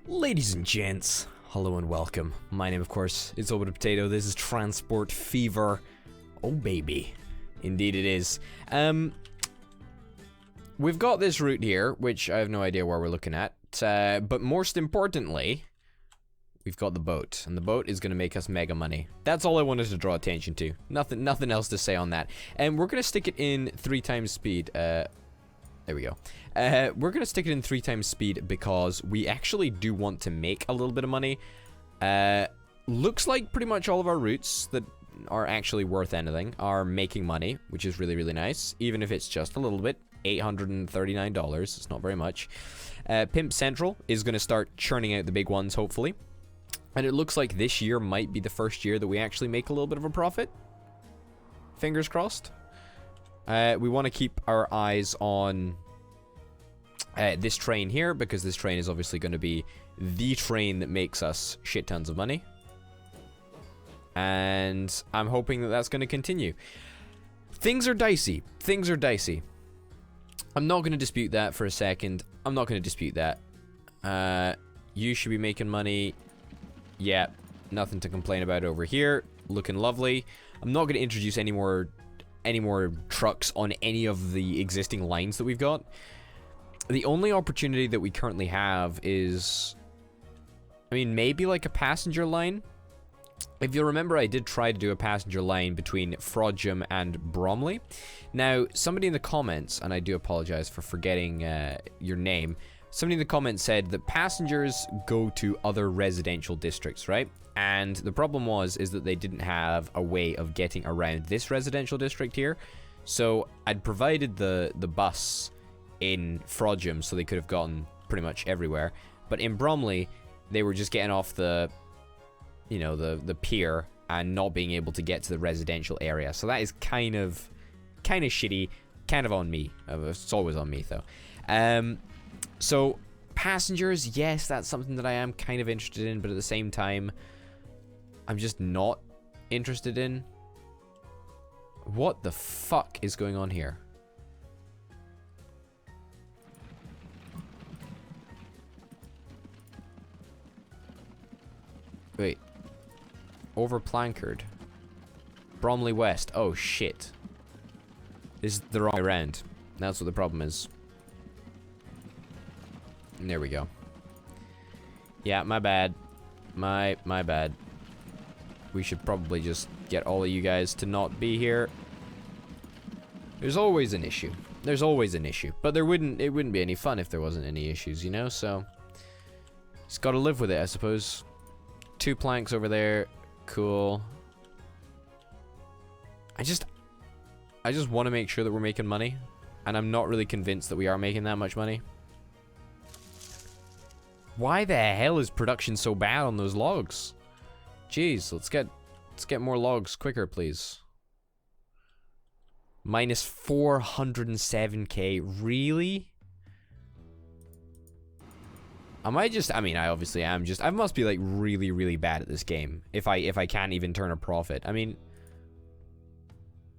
Ladies and gents, hello and welcome. My name, of course, is Old Potato. This is Transport Fever. Oh, baby. Indeed it is. We've got this route here, which I have no idea where we're looking at. But most importantly, we've got the boat. And the boat is going to make us mega money. That's all I wanted to draw attention to. Nothing else to say on that. And we're going to stick it in 3 times speed. There we go. We're going to stick it in 3 times speed because we actually do want to make a little bit of money. Looks like pretty much all of our routes that are actually worth anything are making money, which is really, really nice. Even if it's just a little bit. $839. It's not very much. Pimp Central is going to start churning out the big ones, hopefully. And it looks like this year might be the first year that we actually make a little bit of a profit. Fingers crossed. We want to keep our eyes on this train here, because this train is obviously going to be the train that makes us shit tons of money. And I'm hoping that that's going to continue. Things are dicey. Things are dicey. I'm not going to dispute that for a second. I'm not going to dispute that. You should be making money. Yeah, nothing to complain about over here. Looking lovely. I'm not going to introduce any more trucks on any of the existing lines that we've got. The only opportunity that we currently have is, I mean, maybe like a passenger line. If you'll remember, I did try to do a passenger line between Frodsham and Bromley. Now, somebody in the comments, and I do apologize for forgetting your name, somebody in the comments said that passengers go to other residential districts, right? And the problem is that they didn't have a way of getting around this residential district here. So I'd provided the bus in Frodsham so they could have gotten pretty much everywhere. But in Bromley, they were just getting off the, you know, the pier and not being able to get to the residential area. So that is kind of shitty, kind of on me. It's always on me though. So passengers, yes, that's something that I am kind of interested in, but at the same time, I'm just not interested in. What the fuck is going on here? Wait. Over Planchard. Bromley West. Oh, shit. This is the wrong way around. That's what the problem is. And there we go. Yeah, my bad. My bad. We should probably just get all of you guys to not be here. There's always an issue. There's always an issue. But it wouldn't be any fun if there wasn't any issues, you know? So, just gotta live with it, I suppose. 2 planks over there. Cool. I just want to make sure that we're making money. And I'm not really convinced that we are making that much money. Why the hell is production so bad on those logs? Jeez, let's get more logs quicker, please. Minus 407k. Really? I mean, I obviously am just, I must be like really, really bad at this game if I can't even turn a profit. I mean,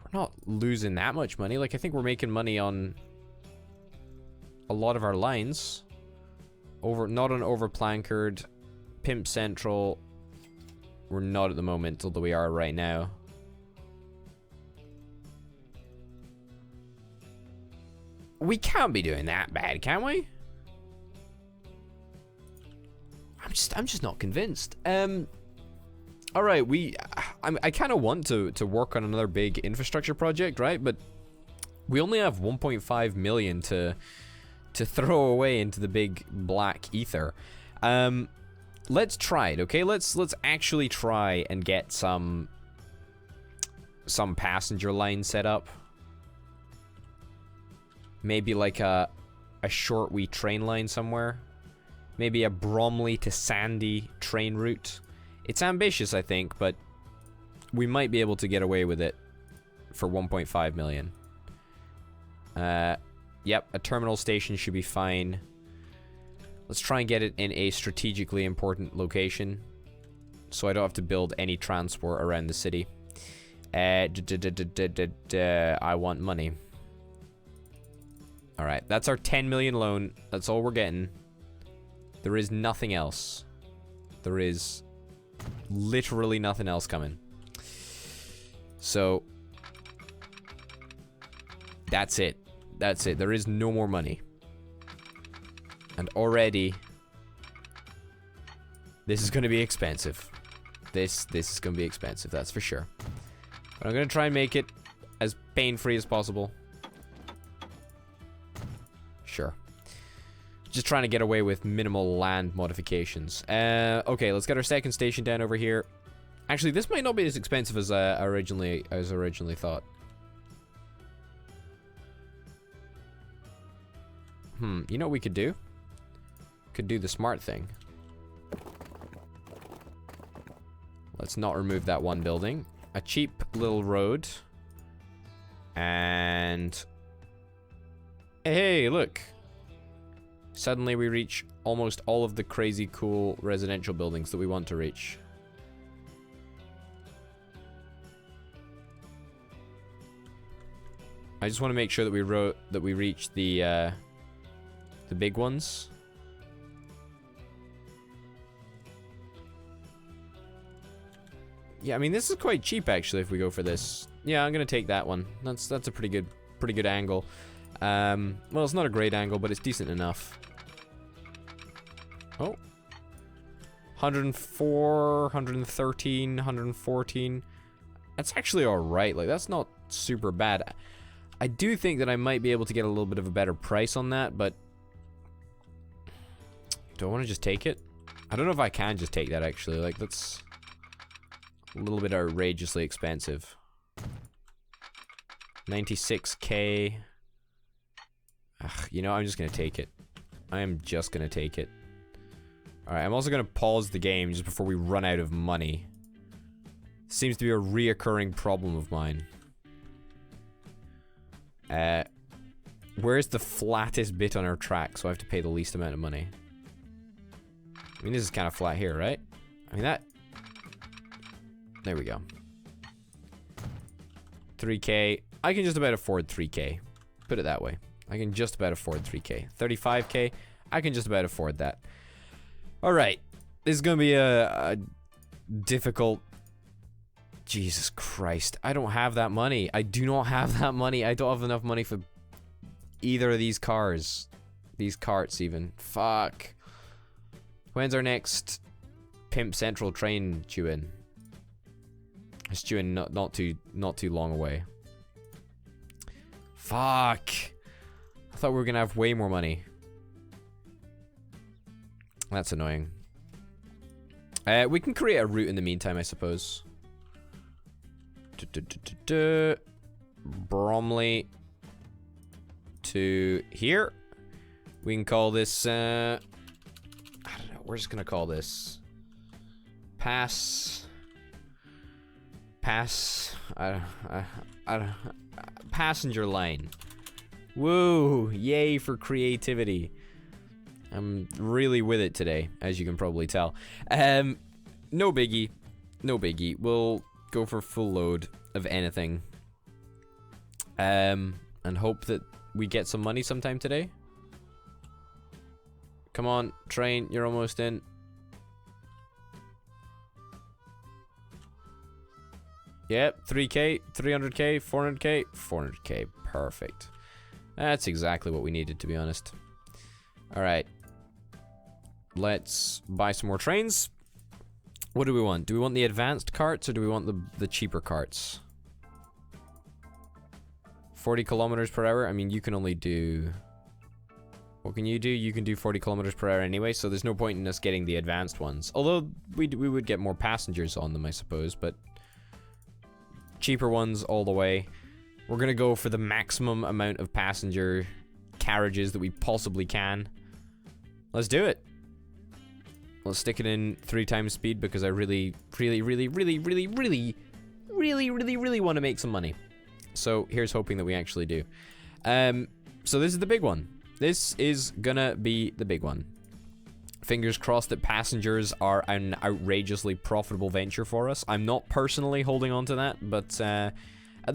we're not losing that much money. Like, I think we're making money on a lot of our lines. Not on Over Planchard, Pimp Central. We're not at the moment, although we are right now. We can't be doing that bad, can we? I'm just not convinced. All right, I kind of want to work on another big infrastructure project, right? But we only have 1.5 million to throw away into the big black ether. Let's try it, okay? Let's actually try and get some passenger line set up. Maybe like a short wee train line somewhere. Maybe a Bromley to Sandy train route. It's ambitious, I think, but we might be able to get away with it for 1.5 million. Yep, a terminal station should be fine. Let's try and get it in a strategically important location, so I don't have to build any transport around the city. I want money. Alright, that's our 10 million loan. That's all we're getting. There is nothing else. There is literally nothing else coming. So that's it. That's it. There is no more money. And already this is going to be expensive. This is going to be expensive, that's for sure. But I'm going to try and make it as pain-free as possible. Sure. Just trying to get away with minimal land modifications. Okay, let's get our second station down over here. Actually, this might not be as expensive as originally thought. You know what we could do? Could do the smart thing. Let's not remove that one building. A cheap little road. And hey, look. Suddenly we reach almost all of the crazy cool residential buildings that we want to reach. I just want to make sure that we reach the big ones. Yeah, I mean this is quite cheap actually if we go for this. Yeah, I'm gonna take that one. That's a pretty good angle. Well, it's not a great angle, but it's decent enough. Oh. 104, 113, 114. That's actually alright. Like, that's not super bad. I do think that I might be able to get a little bit of a better price on that, but do I want to just take it? I don't know if I can just take that, actually. Like, that's a little bit outrageously expensive. 96k. Ugh, you know, I'm just gonna take it. I am just gonna take it. Alright, I'm also gonna pause the game just before we run out of money. Seems to be a reoccurring problem of mine. Where's the flattest bit on our track so I have to pay the least amount of money? I mean, this is kind of flat here, right? I mean, that... There we go. 3k. I can just about afford 3k. Put it that way. I can just about afford 3k. 35k. I can just about afford that. Alright. This is going to be a difficult... Jesus Christ. I don't have that money. I do not have that money. I don't have enough money for either of these cars. These carts, even. Fuck. When's our next Pimp Central train due in? It's due in not too long away. Fuck. I thought we were gonna have way more money. That's annoying. We can create a route in the meantime, I suppose. Bromley to here. We can call this I don't know, we're just gonna call this passenger line. Woo, yay for creativity. I'm really with it today, as you can probably tell. No biggie. No biggie. We'll go for full load of anything. And hope that we get some money sometime today. Come on, train, you're almost in. Yep, 3k, 300k, 400k, 400k, perfect. That's exactly what we needed, to be honest. Alright. Let's buy some more trains. What do we want? Do we want the advanced carts or do we want the cheaper carts? 40 kilometers per hour? I mean, you can only do... What can you do? You can do 40 kilometers per hour anyway, so there's no point in us getting the advanced ones. Although, we would get more passengers on them, I suppose, but... Cheaper ones all the way. We're gonna go for the maximum amount of passenger carriages that we possibly can. Let's do it. Let's stick it in 3 times speed because I really want to make some money. So here's hoping that we actually do. So this is the big one. This is gonna be the big one. Fingers crossed that passengers are an outrageously profitable venture for us. I'm not personally holding on to that, but at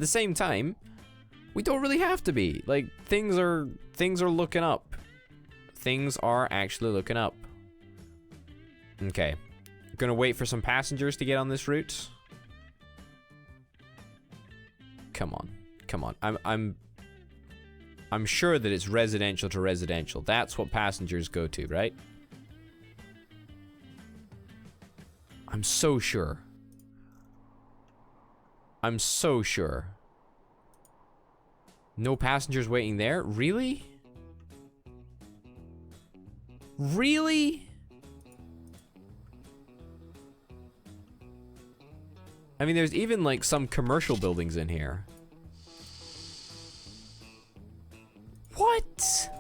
the same time, we don't really have to be. Like, things are looking up. Things are actually looking up. Okay. I'm gonna wait for some passengers to get on this route. Come on. Come on. I'm sure that it's residential to residential. That's what passengers go to, right? I'm so sure. I'm so sure. No passengers waiting there? Really? Really? I mean, there's even like some commercial buildings in here. What?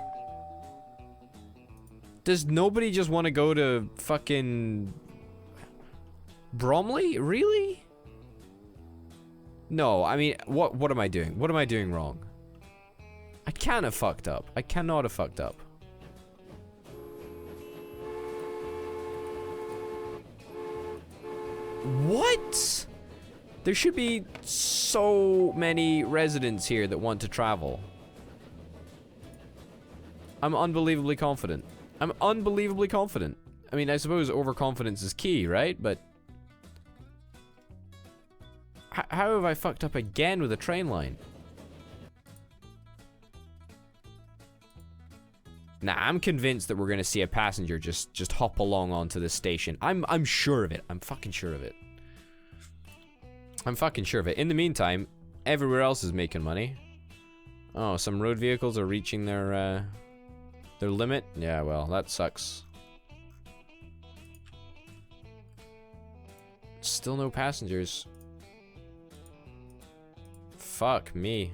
Does nobody just want to go to fucking Bromley? Really? No, I mean, what am I doing? What am I doing wrong? I can't have fucked up. I cannot have fucked up. What? There should be so many residents here that want to travel. I'm unbelievably confident. I'm unbelievably confident. I mean, I suppose overconfidence is key, right? But how have I fucked up again with a train line? Nah, I'm convinced that we're gonna see a passenger just hop along onto this station. I'm sure of it. I'm fucking sure of it. I'm fucking sure of it. In the meantime, everywhere else is making money. Oh, some road vehicles are reaching their limit. Yeah, well, that sucks. Still no passengers. Fuck me.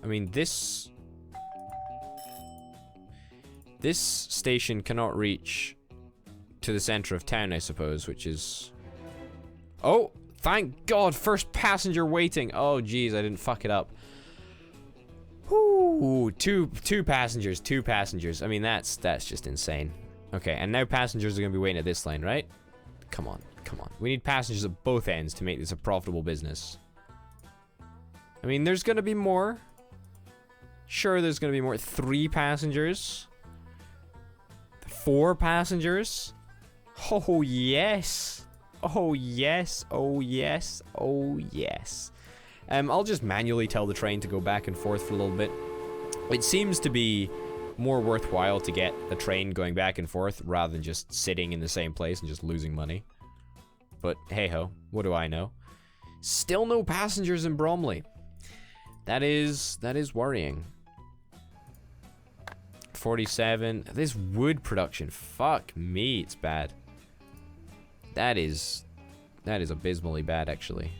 I mean, this station cannot reach to the center of town, I suppose, which is... Oh, thank God, first passenger waiting. Oh, geez, I didn't fuck it up. Whoo, two passengers. I mean, that's just insane. Okay, and now passengers are gonna be waiting at this line, right? Come on, come on. We need passengers at both ends to make this a profitable business. I mean, there's gonna be more. Sure, there's gonna be more. 3 passengers. 4 passengers. Oh, yes. Oh, yes. Oh, yes. Oh, yes. I'll just manually tell the train to go back and forth for a little bit. It seems to be more worthwhile to get a train going back and forth rather than just sitting in the same place and just losing money. But hey-ho, what do I know? Still no passengers in Bromley. That is worrying. 47. This wood production, fuck me, it's bad. That is abysmally bad, actually.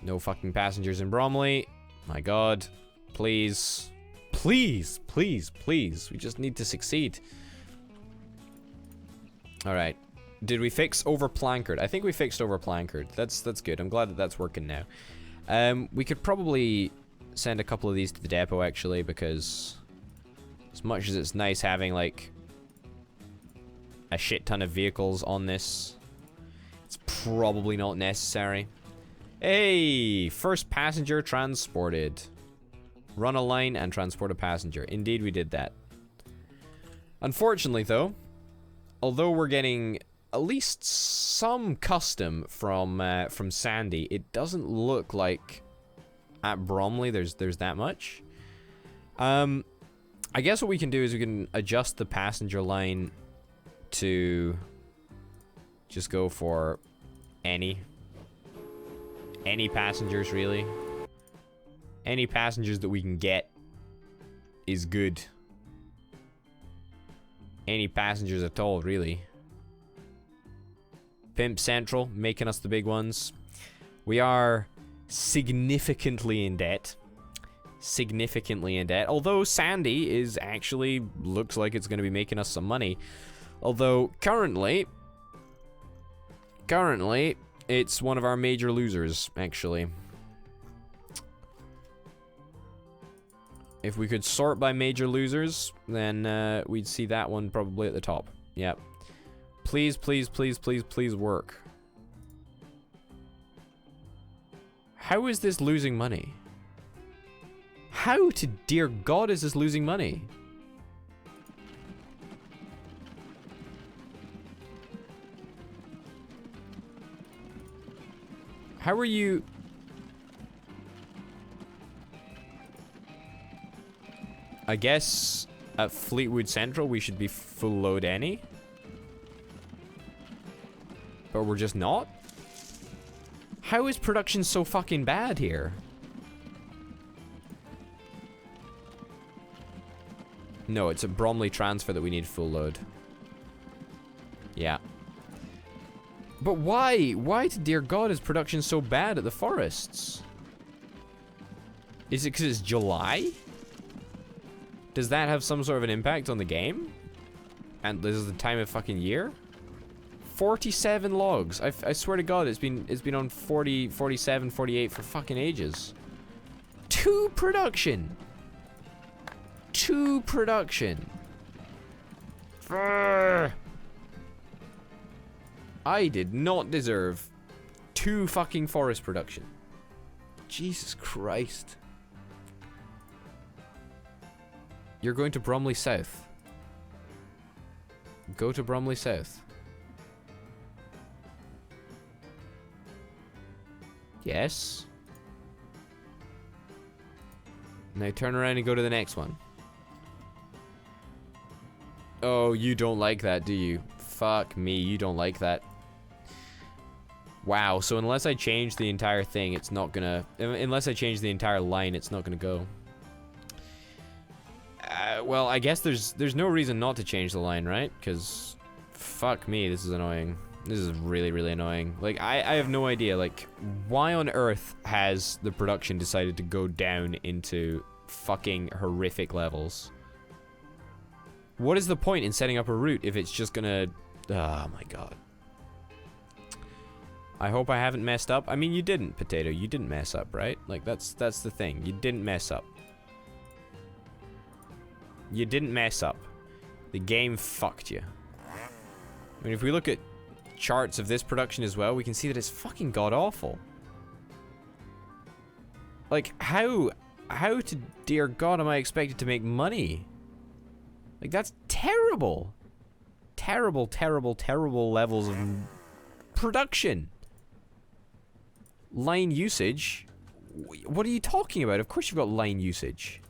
No fucking passengers in Bromley. My God. Please. Please, please, please. We just need to succeed. Alright. Did we fix over Plankard? I think we fixed over Plankard. That's good. I'm glad that that's working now. We could probably send a couple of these to the depot, actually, because as much as it's nice having, like, a shit ton of vehicles on this, it's probably not necessary. Hey, first passenger transported. Run a line and transport a passenger. Indeed, we did that. Unfortunately, though, although we're getting at least some custom from Sandy, it doesn't look like at Bromley there's that much. I guess what we can do is we can adjust the passenger line to just go for any passengers, really. Any passengers that we can get is good. Any passengers at all, really. Pimp Central, making us the big ones. We are significantly in debt. Significantly in debt. Although Sandy is actually, looks like it's going to be making us some money. Although, currently, it's one of our major losers, actually. If we could sort by major losers, then we'd see that one probably at the top. Yep. Please, please, please, please, please work. How is this losing money? How to dear God is this losing money? How are you... I guess at Fleetwood Central we should be full load any. But we're just not? How is production so fucking bad here? No, it's a Bromley transfer that we need full load. Yeah. But why? Why, dear God, is production so bad at the forests? Is it because it's July? Does that have some sort of an impact on the game? And this is the time of fucking year? 47 logs. I swear to God, it's been on 40, 47, 48 for fucking ages. 2 production. 2 production. Urgh. I did not deserve 2 fucking forest production. Jesus Christ. You're going to Bromley South. Go to Bromley South. Yes. Now turn around and go to the next one. Oh, you don't like that, do you? Fuck me, you don't like that. Wow, so unless I change the entire thing, it's not gonna... Unless I change the entire line, it's not gonna go. Well, I guess there's no reason not to change the line, right? Because... Fuck me, this is annoying. This is really, really annoying. Like, I have no idea, like, why on earth has the production decided to go down into fucking horrific levels? What is the point in setting up a route if it's just gonna... Oh my God. I hope I haven't messed up. I mean, you didn't, Potato. You didn't mess up, right? Like, that's the thing. You didn't mess up. You didn't mess up. The game fucked you. I mean, if we look at charts of this production as well, we can see that it's fucking god-awful. Like, how to dear God am I expected to make money? Like, that's terrible. Terrible, terrible, terrible levels of production. Line usage? What are you talking about? Of course you've got line usage.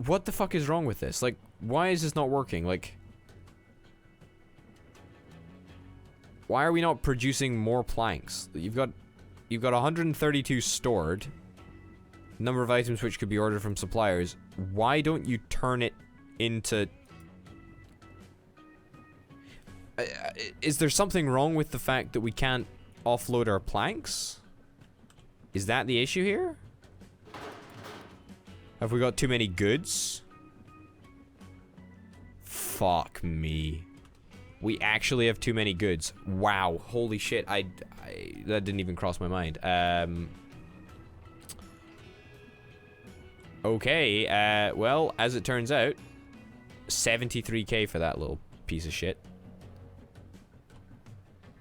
What the fuck is wrong with this? Like, why is this not working? Like, why are we not producing more planks? You've got 132 stored. Number of items which could be ordered from suppliers. Why don't you turn it into... is there something wrong with the fact that we can't offload our planks? Is that the issue here? Have we got too many goods? Fuck me. We actually have too many goods. Wow. Holy shit. That didn't even cross my mind. Okay. Well, as it turns out, 73k for that little piece of shit.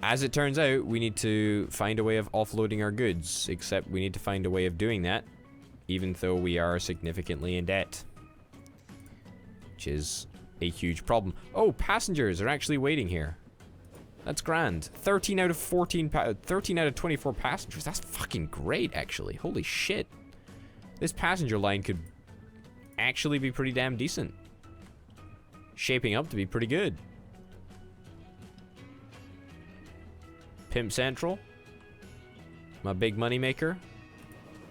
As it turns out, we need to find a way of offloading our goods. Except we need to find a way of doing that, even though we are significantly in debt. Which is a huge problem. Oh, passengers are actually waiting here. That's grand. 13 out of 14, 13 out of 24 passengers. That's fucking great, actually. Holy shit. This passenger line could actually be pretty damn decent. Shaping up to be pretty good. Pimp Central. My big money maker.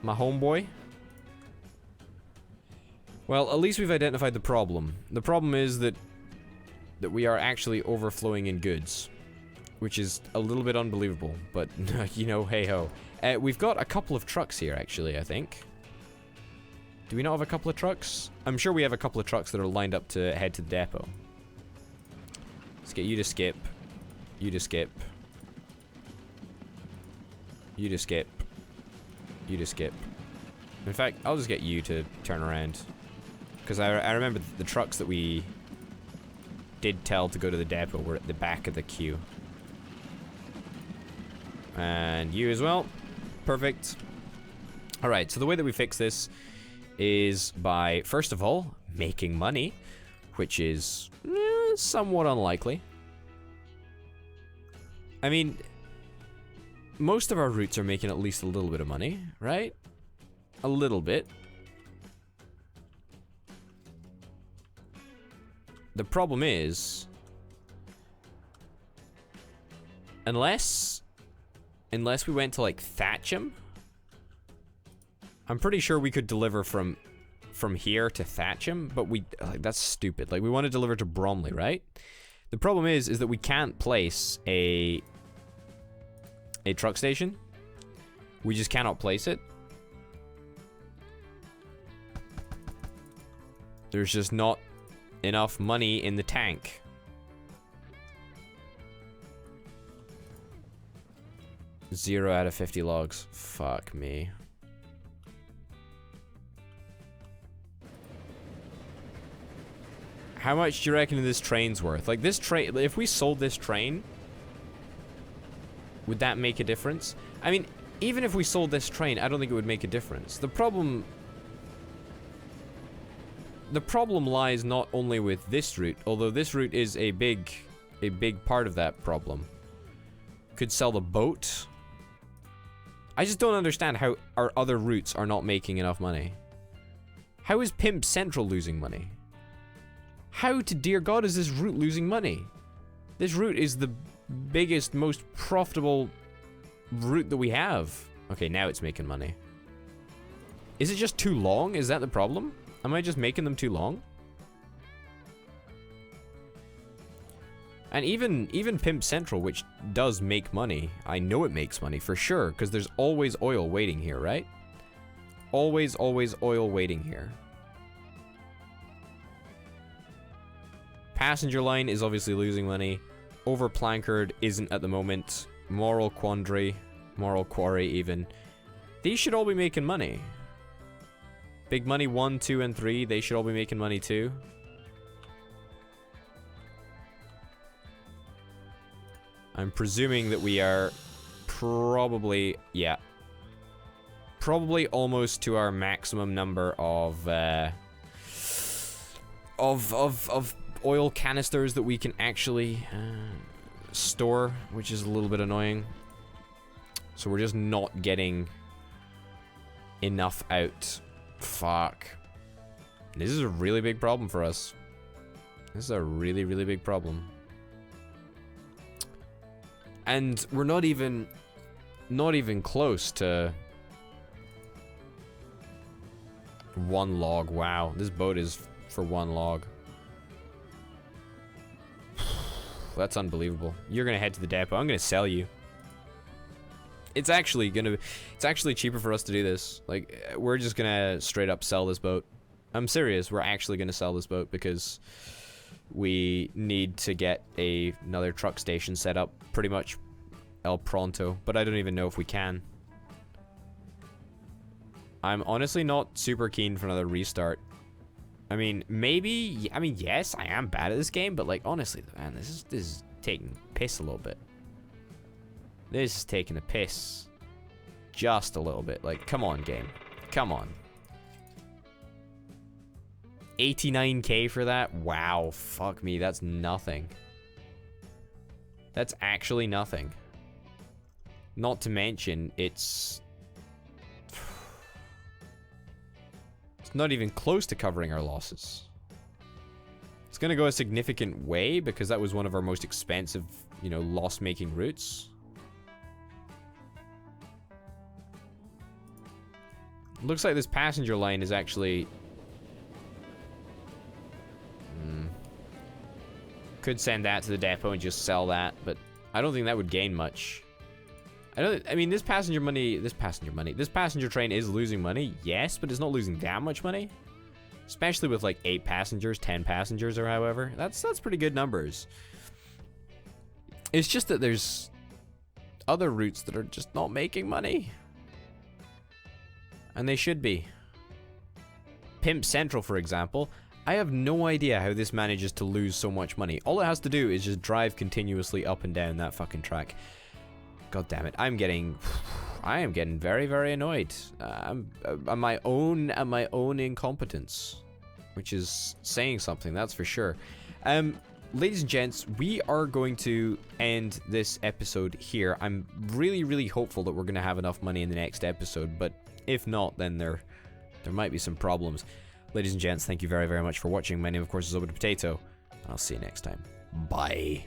My homeboy. Well, at least we've identified the problem. The problem is that we are actually overflowing in goods, which is a little bit unbelievable, but you know, hey ho. We've got a couple of trucks here, actually, I think. Do we not have a couple of trucks? I'm sure we have a couple of trucks that are lined up to head to the depot. Let's get you to skip. You to skip. You to skip. You to skip. In fact, I'll just get you to turn around. Because I remember the trucks that we did tell to go to the depot were at the back of the queue. And you as well. Perfect. Alright, so the way that we fix this is by, first of all, making money. which is somewhat unlikely. I mean, most of our routes are making at least a little bit of money, right? A little bit. The problem is, unless we went to like Thatcham, I'm pretty sure we could deliver from here to Thatcham, but that's stupid. Like, we want to deliver to Bromley, right? The problem is that we can't place a truck station. We just cannot place it. There's just not enough money in the tank. Zero out of 50 logs. Fuck me. How much do you reckon this train's worth? Like, this train, if we sold this train, would that make a difference? I mean, even if we sold this train, I don't think it would make a difference. The problem lies not only with this route, although this route is a big part of that problem. Could sell the boat. I just don't understand how our other routes are not making enough money. How is Pimp Central losing money? How to dear God is this route losing money? This route is the biggest, most profitable route that we have. Okay, now it's making money. Is it just too long? Is that the problem? Am I just making them too long? And even Pimp Central, which does make money, I know it makes money for sure, because there's always oil waiting here, right? Always oil waiting here. Passenger line is obviously losing money. Overplankered isn't at the moment. Moral Quarry even. These should all be making money. Big Money 1, 2, and 3, they should all be making money too. I'm presuming that we are probably, yeah. Probably almost to our maximum number of oil canisters that we can actually store, which is a little bit annoying. So we're just not getting enough out. Fuck. This is a really big problem for us. This is a really, really big problem. And we're not even close to 1 log. Wow, this boat is for 1 log. That's unbelievable. You're gonna head to the depot. I'm gonna sell you. It's actually cheaper for us to do this. Like, we're just gonna straight up sell this boat. I'm serious. We're actually gonna sell this boat because we need to get another truck station set up pretty much el pronto, but I don't even know if we can. I'm honestly not super keen for another restart. I mean, maybe, I mean, yes, I am bad at this game, but like, honestly, man, this is taking piss a little bit. This is taking a piss just a little bit. Like, come on, game. Come on. 89k for that? Wow, fuck me, that's nothing. That's actually nothing. Not to mention, it's not even close to covering our losses. It's gonna go a significant way because that was one of our most expensive, you know, loss-making routes. Looks like this passenger line is actually... Could send that to the depot and just sell that, but I don't think that would gain much. I mean, this passenger train is losing money, yes, but it's not losing that much money. Especially with like 8 passengers, 10 passengers, or however. That's pretty good numbers. It's just that there's other routes that are just not making money. And they should be. Pimp Central, for example. I have no idea how this manages to lose so much money. All it has to do is just drive continuously up and down that fucking track. God damn it! I am getting very, very annoyed. I'm at my own incompetence. which is saying something, that's for sure. Ladies and gents, we are going to end this episode here. I'm really, really hopeful that we're going to have enough money in the next episode, but if not, then there might be some problems. Ladies and gents, thank you very, very much for watching. My name, of course, is Potato, and I'll see you next time. Bye.